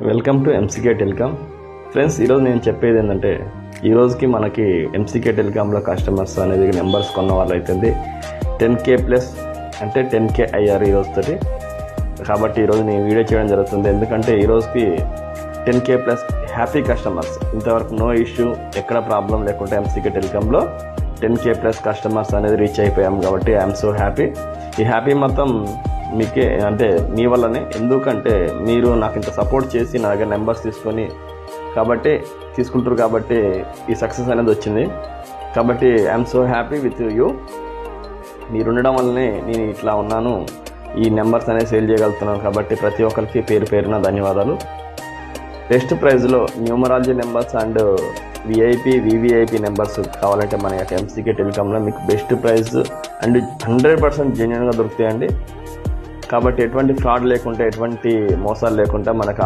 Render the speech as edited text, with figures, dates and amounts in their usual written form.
Welcome to MCK telecom. Friends, ఈరోజు నేను చెప్పేది ఏంటంటే, ఈ రోజుకి మనకి ఎంసీకే టెలికామ్లో కస్టమర్స్ అనేది నెంబర్స్ కొన్న వాళ్ళు అవుతుంది 10K ప్లస్ అంటే 10K అయ్యారు ఈ రోజుతోటి. కాబట్టి ఈరోజు నేను వీడియో చేయడం జరుగుతుంది. ఎందుకంటే ఈ రోజుకి 10K ప్లస్ హ్యాపీ కస్టమర్స్, ఇంతవరకు నో ఇష్యూ, ఎక్కడ ప్రాబ్లం లేకుండా ఎంసీకే టెలికామ్లో 10K ప్లస్ కస్టమర్స్ అనేది రీచ్ అయిపోయాం. కాబట్టి ఐఎమ్ సో హ్యాపీ. ఈ హ్యాపీ మొత్తం మీకే, అంటే మీ వల్లనే. ఎందుకంటే మీరు నాకు ఇంత సపోర్ట్ చేసి నా దగ్గర నెంబర్స్ తీసుకుంటారు కాబట్టి ఈ సక్సెస్ అనేది వచ్చింది. కాబట్టి I'm so happy with you. మీరు ఉండడం వల్లనే నేను ఇట్లా ఉన్నాను, ఈ నెంబర్స్ అనేది సేల్ చేయగలుగుతున్నాను. కాబట్టి ప్రతి ఒక్కరికి పేరు పేరున ధన్యవాదాలు. బెస్ట్ ప్రైజ్లో numerology numbers and VIP VVIP numbers కావాలంటే మన యొక్క ఎంసీకే టెలికామ్లో మీకు బెస్ట్ ప్రైజ్ అండ్ 100% జెన్యూన్గా దొరుకుతాయండి. కాబట్టి ఎటువంటి ఫ్రాడ్ లేకుండా, ఎటువంటి మోసాలు లేకుండా మనకు